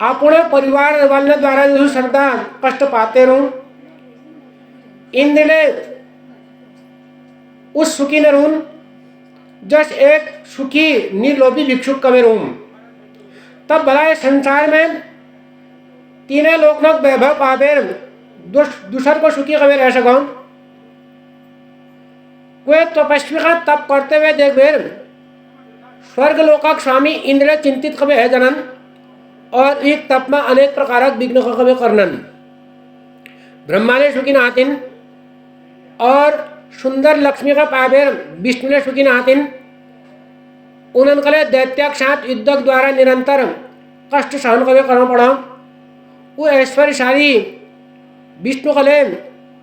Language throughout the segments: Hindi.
अपने परिवार वाले द्वारा जो श्रद्धा कष्ट पाते रहूं इंद्र उस सुखी न रहूं जस एक सुखी निर्लोभी भिक्षुक कवे रहूं। तब भला इस संसार में तीनों लोक वैभव पावेर दूसर को सुखी कवे रह सको। कोई तपस्वी का तप करते हुए देख बेर स्वर्ग लोक स्वामी इंद्र चिंतित कवे है जनन और एक तप में अनेक प्रकार विघ्न कवे करनन। ब्रह्मा ने सुखी नहातिन और सुंदर लक्ष्मी का पावेर विष्णु ने सुखी नहातिन। उनके दैत्य साथ युद्ध द्वारा निरंतर कष्ट सहन कवे करना पड़ा। वो ऐश्वर्यशाली विष्णु कले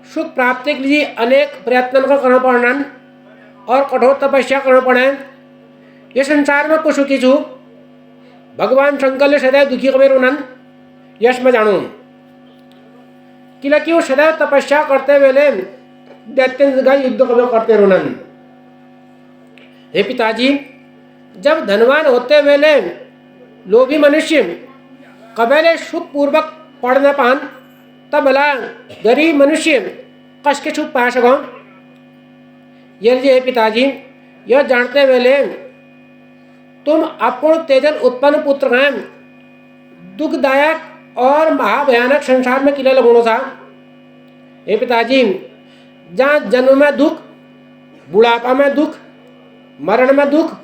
सुख प्राप्ति के लिए अनेक प्रयत्न का करना पड़ना और कठोर तपस्या करना पड़े। ये संसार में कुछ सुखी छू भगवान शंकर ने सदैव दुखी कबे रोनन यश में जानू कि वो सदैव तपस्या करते वेले दैत्य युद्ध कबे करते रोनन। हे पिताजी, जब धनवान होते वेले लोभी मनुष्य कबेले सुख पूर्वक पढ़ न पान तब भला गरीब मनुष्य कष्ट के छुप पा सको। यदि हे पिताजी, यह जानते वेले तुम अपूर्ण तेजल उत्पन्न पुत्र हैं दुखदायक और महाभयानक संसार में किले लगोनो था। हे पिताजी, जहाँ जन्म में दुख, बुढ़ापा में दुख, मरण में दुख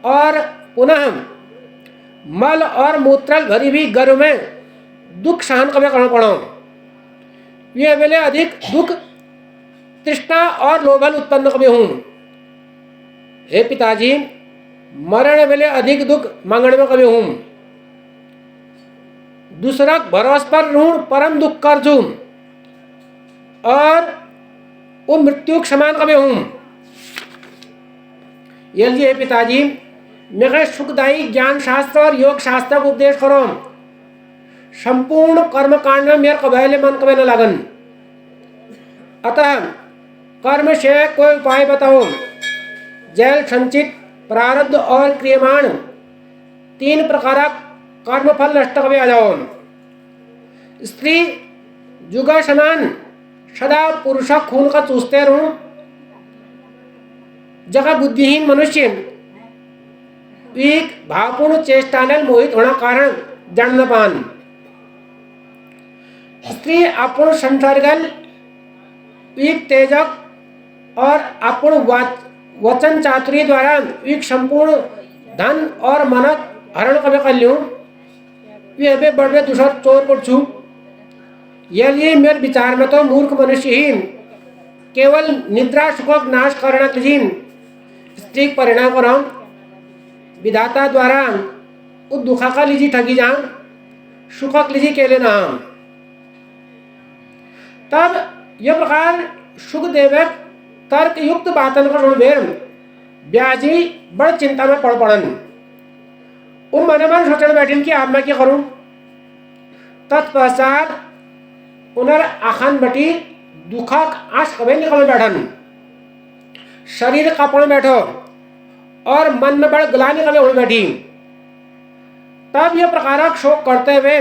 और पुनः मल और मूत्रल भरी भी गर्भ में दुख सहन कभी करना पड़ा। ये वेले अधिक दुख तृष्णा और लोभल उत्पन्न कभी हूँ। हे पिताजी, मरण वेले अधिक दुख मांगने में कभी हूँ। दूसरा भरोस पर ऋण परम दुख कर जूं और वो मृत्यु के समान कभी हूँ। यदि हे पिताजी, मेरे सुखदायी ज्ञान शास्त्र और योग शास्त्र को उपदेश करो। संपूर्ण कर्म कांड में मेरे कबैले मन कबे न लगन। अतः कर्म से कोई उपाय बताओ। जैल संचित प्रारब्ध और क्रियमाण तीन प्रकार कर्म फल नष्ट कबे आ जाओ। स्त्री जुगा समान सदा पुरुष खून का चूसते रहूं। जगह बुद्धिहीन मनुष्य एक भावपूर्ण चेष्टा ने मोहित होना कारण जन न पान। स्त्री अपूर्ण संसर्गल एक तेजक और अपूर्ण वचन चातुरी द्वारा एक संपूर्ण धन और मनक हरण कभी कर लूँ। वे बड़े दूसर चोर पर छू। यदि मेरे विचार में तो मूर्ख मनुष्य ही केवल निद्रा सुख नाश करना तुझी स्त्री परिणाम करो। विधाता द्वारा उस दुखा का लीजी ठगी जा सुखक लीजी के लेना। तब यह प्रकार सुखदेव तर्क युक्त बातन का बेर ब्याजी बड़ चिंता में पड़ पड़न। वो मन मन सोचने बैठिन कि अब मैं क्या करूं। तत्पश्चात उनर आखान बटी दुखक आंस कबे निकल बैठन। शरीर कापड़ बैठो और मन में बड़ गलानी कबे उड़ बैठी। तब यह प्रकार शोक करते हुए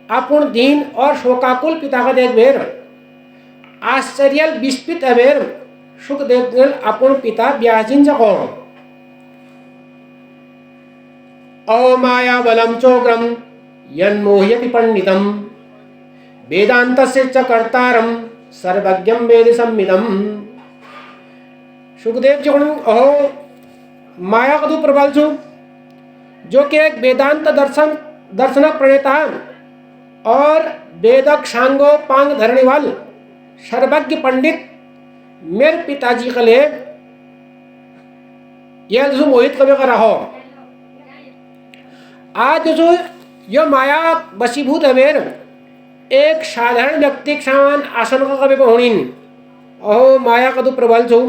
अपूर्ण दीन और शोकाकुल पिता का देख बेर आश्चर्य विस्मित अबेर सुखदेव अपूर्ण पिता व्याजिन जको। ओ माया बलम चोग्रम यन्मोहयति पंडितम वेदांतस्य च कर्तारम सर्वज्ञम वेद सम्मिदम। सुखदेव जी अहो माया कदू प्रबल छु जो कि एक वेदांत दर्शन प्रणेता और वेदक सांगो पांग धरने वाल सर्वज्ञ पंडित मेरे पिताजी के लिए यह जो मोहित कभी कर रहा। आज जो यह माया वशीभूत अवेर एक साधारण व्यक्ति के समान आसन का कभी पहुँचीन। अहो माया कदू प्रबल छु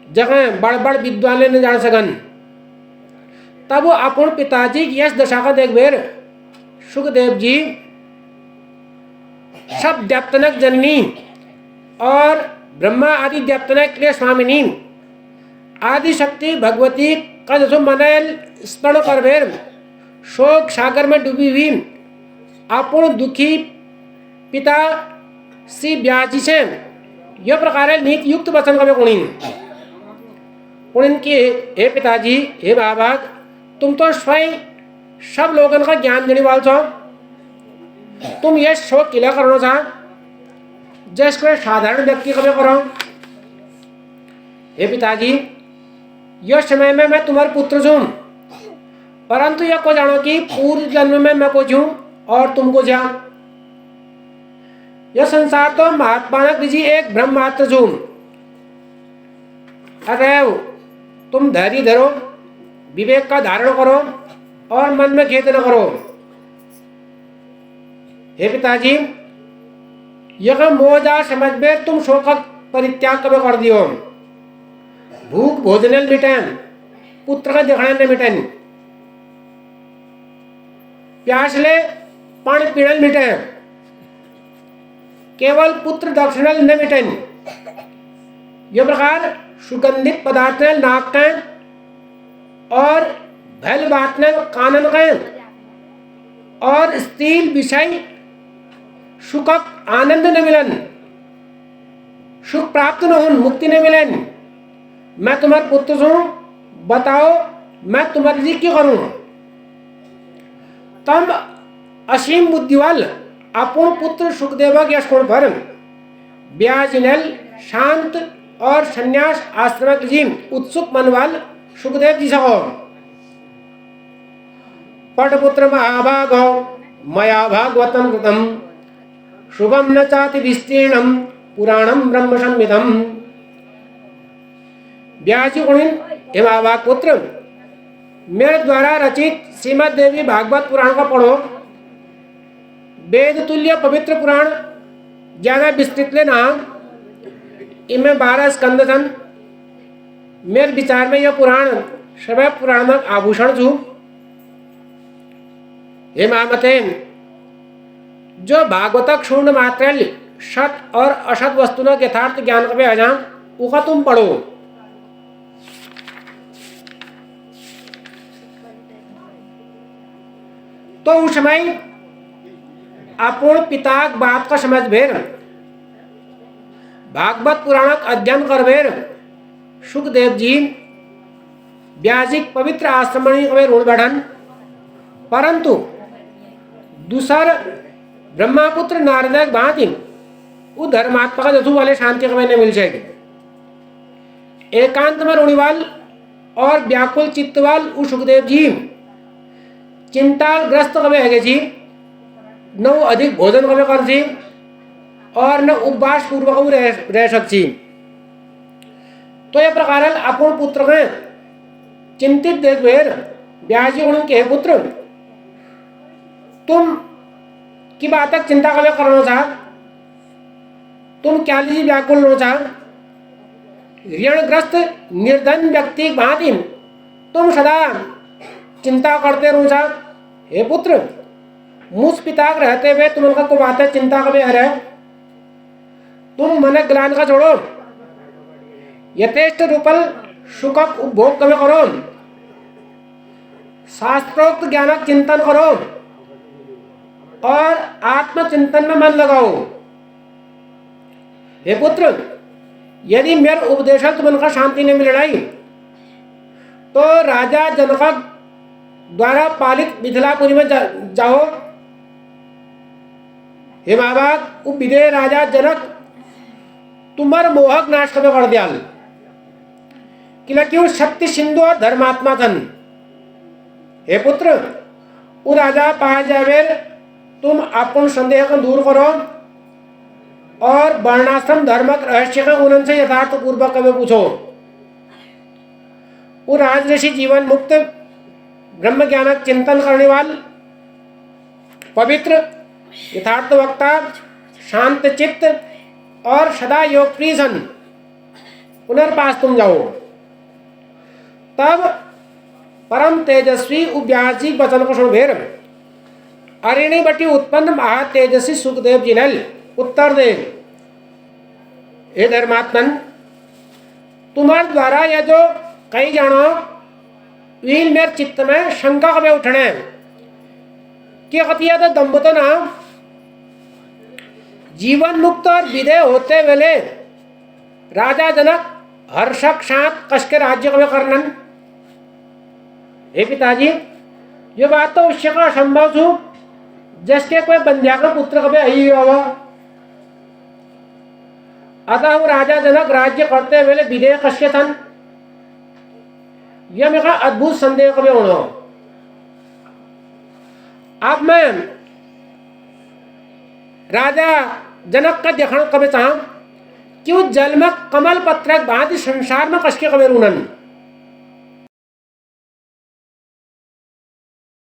जगह बड़ बड़ विद्वान ने जान सकन। तब वो अपन पिताजी की यश दशा का देख बेर सुखदेव जी सब दैत्यनक जननी और ब्रह्मा आदि दैत्यनक के लिए स्वामिनी आदि शक्ति भगवती का जसो मनल स्मरण कर बेर शोक सागर में डूबी हुई अपूर्ण दुखी पिता श्री व्यास जी से यह प्रकार नीति युक्त वचन कवे कुणिन कुणिन की हे पिताजी, हे बाबा, तुम तो स्वयं सब लोगों का ज्ञान देने वाले छो। तुम यह शोक किला करो सा जैसे साधारण व्यक्ति कभी करो। हे पिताजी, यह समय में मैं तुम्हारे पुत्र छूं, परंतु यह को जानो कि पूर्व जन्म में मैं को छूं और तुमको जा। यह संसार तो महात्मा जी एक ब्रह्म मात्र छूं। अतएव तुम धैर्य धरो, विवेक का धारण करो और मन में खेद न करो। हे पिताजी, यह मोजा समझ में तुम शोक परित्याग कब कर दियो। भूख भोजन मिटें, पुत्र का देखने न मिटें, प्यास ले पानी पीने मिटे, केवल पुत्र दक्षिणल न मिटें। यह प्रकार सुगंधित पदार्थ नाक के और भल बात ने कानन के और स्त्रील विषय सुखक आनंद न मिलन, सुख प्राप्त न हो, मुक्ति न मिलन। मैं तुम्हारे पुत्र हूं, बताओ मैं तुम्हारे लिए क्या करूं। तब असीम बुद्धिवाल अपूर्ण पुत्र सुखदेव के यशकोण पर व्याजनल शांत और संन्यास आश्रम जी उत्सुक मनवाल सुखदेव जी सहो। पटपुत्र महाभागो मया भागवतम कृतम शुभम न चाति विस्तीर्णम पुराणम ब्रह्म संविदम। व्यासी गुणिन हे महाभाग पुत्र, मेरे द्वारा रचित श्रीमद देवी भागवत पुराण का पढ़ो। वेद तुल्य पवित्र पुराण ज्यादा विस्तृत लेना, इनमें 12 स्कंद सन। मेरे विचार में यह पुराण सभी पुराणक आभूषण छू। हे महामते, जो भागवतक शून्य मात्र सत और असत वस्तु के यथार्थ ज्ञान कभी अजा उका तुम पढ़ो। तो उस समय अपूर्ण पिता बात का समझ भेर भागवत पुराणक अध्ययन कर भेर सुखदेव जी व्यासिक पवित्र आश्रम में ऋण बढ़न। परंतु दूसर ब्रह्मापुत्र नारद भांति वो धर्मात्मा का जसु वाले शांति कभी नहीं मिल जाएगी। एकांत में ऋणिवाल और व्याकुल चित्तवाल वो सुखदेव जी चिंताग्रस्त कभी है जी, न वो अधिक भोजन कभी कर जी और न उपवास पूर्वक रह सकती। तो यह प्रकार अपूर्ण पुत्र में चिंतित देख भेर व्यास जी उनके पुत्र, तुम की बात तक चिंता कभी करना चाह, तुम क्या लीजिए व्याकुल नो चाह। ऋणग्रस्त निर्धन व्यक्ति भांति तुम सदा चिंता करते रहो चाह। हे पुत्र, मुझ पिता रहते हुए तुम उनका को बात है चिंता कभी है। तुम मन ग्लान का छोड़ो, यथेष्ट रूपल सुखक उपभोग कभी करो, शास्त्रोक्त ज्ञानक चिंतन करो और आत्मचिंतन में मन लगाओ। हे पुत्र, यदि मेरे उपदेश तुमका शांति नहीं मिल रही तो राजा जनक द्वारा पालित मिथिलापुरी में जाओ। हे महाभाग, वो विदेह राजा जनक तुम्हार मोहक नाश कर दियाल कि क्यों शक्ति सिंधु और धर्मात्मा धन। हे पुत्र, वो राजा पाए जावे, तुम अपन संदेह को दूर करो और वर्णाश्रम धर्मक रहस्य का उनसे यथार्थ पूर्वक कभी पूछो। वो राजऋषि जीवन मुक्त ब्रह्म ज्ञानक चिंतन करने वाल पवित्र यथार्थ वक्ता शांत चित्त और सदा योग प्रिय सन पुनर्पास तुम जाओ। तब परम तेजस्वी व्यासी वचन को सुन भेर अरिणी बटी उत्पन्न महा तेजस्वी सुखदेव जी ने उत्तर दे, हे धर्मात्मन, तुम्हारे द्वारा यह जो कई जानो वील मेरे चित्त में शंका कभी उठने कि कथिया तो दम्बतो ना जीवन मुक्त और विदेह होते वेले राजा जनक हर्षक साथ कश के राज्य कवे करनन। हे पिताजी, ये बात तो उस का असंभव छू जसके कोई बंध्या का पुत्र कभी आई हुआ। अतः वो राजा जनक राज्य करते वेले विदेह कश के थन, यह मेरा अद्भुत संदेह कभी होना। अब मैं राजा जनक का देखना कभी चाह कि उस जल में कमल पत्र भांति संसार में कश के कभी रूनन।